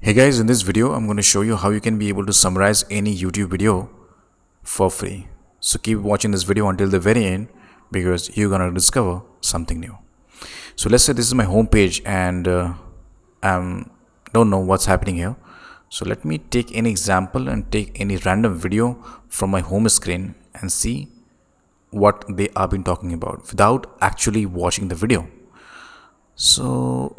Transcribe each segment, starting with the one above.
Hey guys, in this video I'm going to show you how you can be able to summarize any YouTube video for free. So keep watching this video until the very end because you're going to discover something new. So let's say this is my home page and I don't know what's happening here. So let me take any example and take any random video from my home screen and see what they have been talking about without actually watching the video. So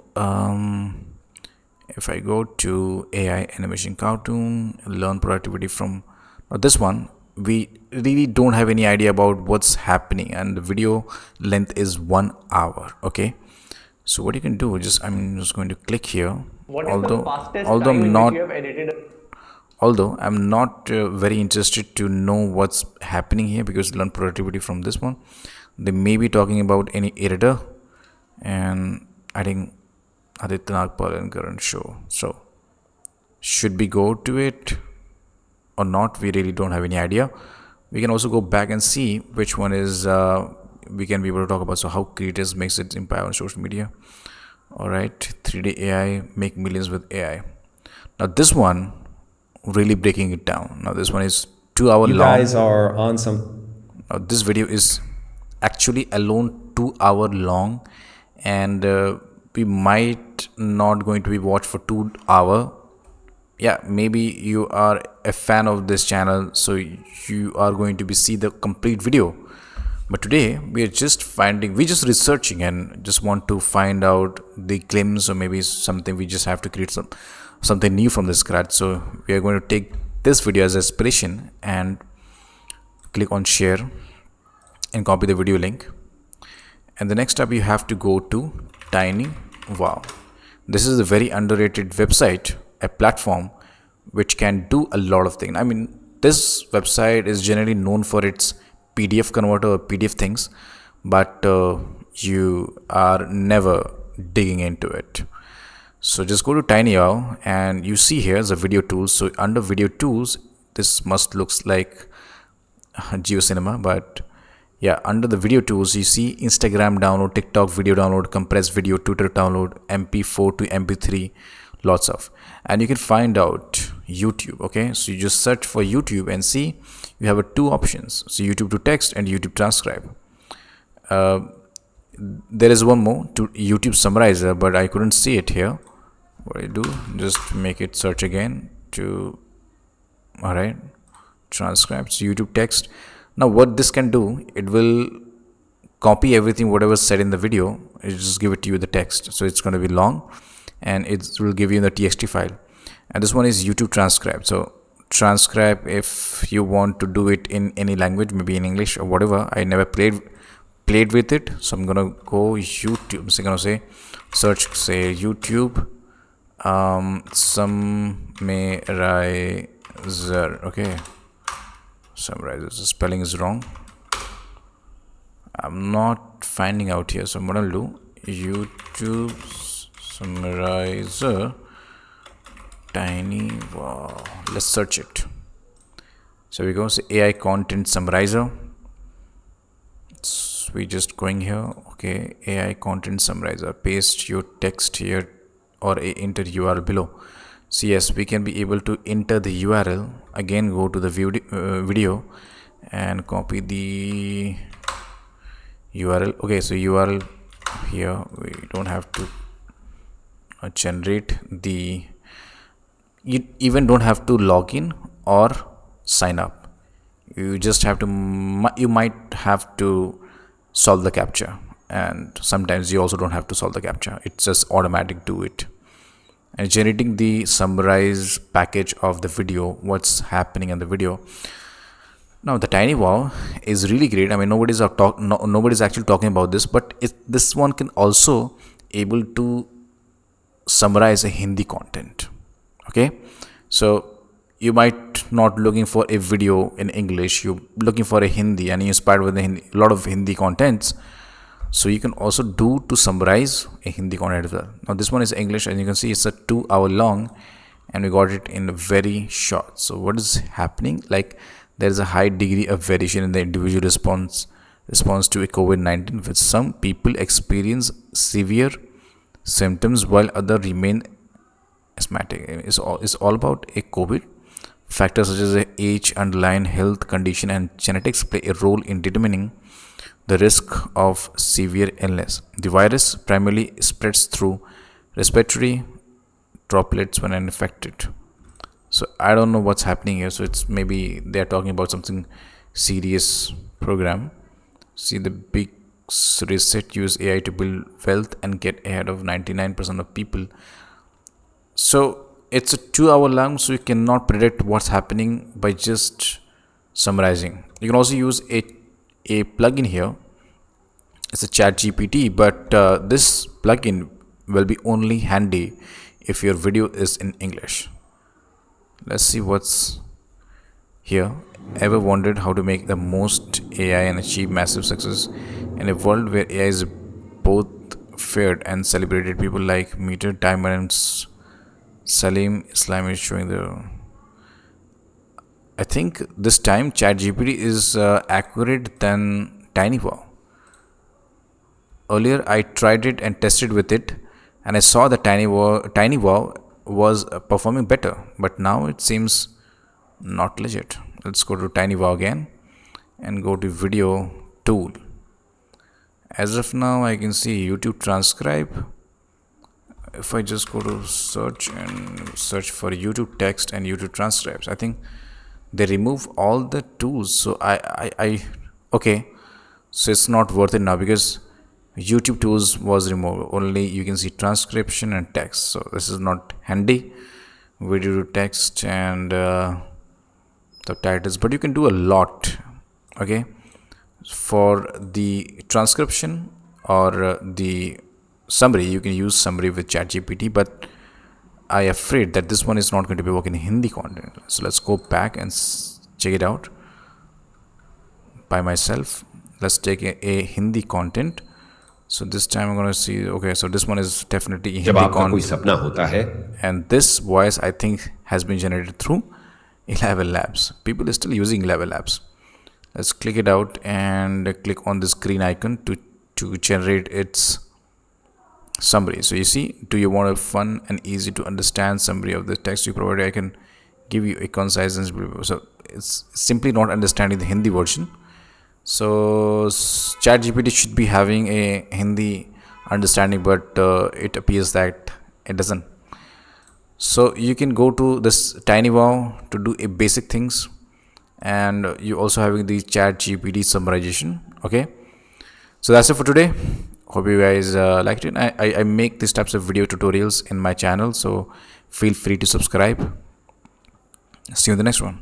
if I go to AI animation cartoon, learn productivity from this one, we really don't have any idea about what's happening, and the video length is 1 hour. Okay, so what you can do, I'm just going to click here. What is the Although, fastest although time I'm in which not, you have edited? although I'm not very interested to know what's happening here because learn productivity from this one. They may be talking about any editor, and I think Aditya Nagpal and Karan show. So should we go to it or not? We really don't have any idea. We can also go back and see which one is we can be able to talk about. So how creators makes it empire on social media. All right, 3D AI make millions with AI. Now this one really breaking it down. Now this one is 2 hour You long. guys are on some. Now this video is actually alone 2 hour long, and we might not going to be watched for 2 hour. Yeah, maybe you are a fan of this channel, so you are going to be see the complete video. But today we are just researching and just want to find out the claims, or maybe something we just have to create something new from the scratch. So we are going to take this video as inspiration and click on share and copy the video link. And the next step, you have to go to Tiny Wow. This is a very underrated website, a platform which can do a lot of things. I mean, this website is generally known for its PDF converter or PDF things, but you are never digging into it. So just go to TinyOwl and you see here the video tools. So under video tools, this must looks like GeoCinema, but yeah, under the video tools you see Instagram download, TikTok video download, compressed video, Twitter download, MP4 to MP3, lots of. And you can find out YouTube. Okay, so you just search for YouTube and see you have two options, so YouTube to text and YouTube transcribe. There is one more to YouTube summarizer, but I couldn't see it here. What I do, just make it search again to, all right, transcribe. So YouTube text. Now what this can do, it will copy everything whatever said in the video, it just give it to you the text, so it's going to be long and it will give you the txt file. And this one is YouTube transcribe. So transcribe, if you want to do it in any language, maybe in English or whatever. I never played with it, so I'm gonna go YouTube. So I'm gonna say search, say YouTube summarizer. Okay, summarizer, the spelling is wrong, I'm not finding out here. So what I'll do, YouTube summarizer Tiny Wow, let's search it. So we go, say AI content summarizer. So we just going here. Okay, AI content summarizer, paste your text here or enter URL below. So yes, we can be able to enter the URL. Again, go to the video and copy the URL. Okay, so URL here, we don't have to generate the, you even don't have to log in or sign up. You just have to, you might have to solve the captcha, and sometimes you also don't have to solve the captcha, it's just automatic do it. And generating the summarize package of the video, what's happening in the video. Now the Tiny Wow is really great. I mean, nobody's actually talking about this, but this one can also able to summarize a Hindi content. Okay, so you might not looking for a video in English, you're looking for a Hindi and you're inspired with a lot of Hindi contents. So you can also do to summarize a Hindi content as well. Now this one is English, and you can see it's a 2 hour long and we got it in very short. So what is happening, like there is a high degree of variation in the individual response to a COVID-19, with some people experience severe symptoms while others remain asthmatic. It's all about a COVID. Factors such as age, underlying health condition, and genetics play a role in determining the risk of severe illness. The virus primarily spreads through respiratory droplets when infected. So I don't know what's happening here. So it's maybe they're talking about something serious program. See, the big reset use AI to build wealth and get ahead of 99% of people. So it's a 2 hour long, so you cannot predict what's happening by just summarizing. You can also use a plugin here. It's a chat GPT, but this plugin will be only handy if your video is in English. Let's see what's here. Ever wondered how to make the most AI and achieve massive success in a world where AI is both feared and celebrated? People like Meter Timer and Salim Islam is showing the. I think this time ChatGPT is accurate than TinyWow. Earlier, I tried it and tested with it, and I saw that TinyWow was performing better, but now it seems not legit. Let's go to TinyWow again and go to video tool. As of now, I can see YouTube transcribe. If I just go to search and search for YouTube text and YouTube transcribes, I think they remove all the tools. So I okay, so it's not worth it now because YouTube tools was removed. Only you can see transcription and text. So this is not handy. Video to text and subtitles, but you can do a lot. Okay, for the transcription or the summary, you can use summary with ChatGPT, but I afraid that this one is not going to be working in Hindi content. So let's go back and check it out by myself. Let's take a Hindi content. So this time I'm going to see, okay, so this one is definitely Hindi content. And this voice I think has been generated through Eleven Labs. People are still using Eleven Labs. Let's click it out and click on this green icon to generate its summary. So you see, do you want a fun and easy to understand summary of the text you provided? I can give you a concise and so it's simply not understanding the Hindi version. So ChatGPT should be having a Hindi understanding, but it appears that it doesn't. So you can go to this TinyWow to do a basic things, and you also having the ChatGPT summarization. Okay, so that's it for today. Hope you guys liked it. I make these types of video tutorials in my channel, so feel free to subscribe. See you in the next one.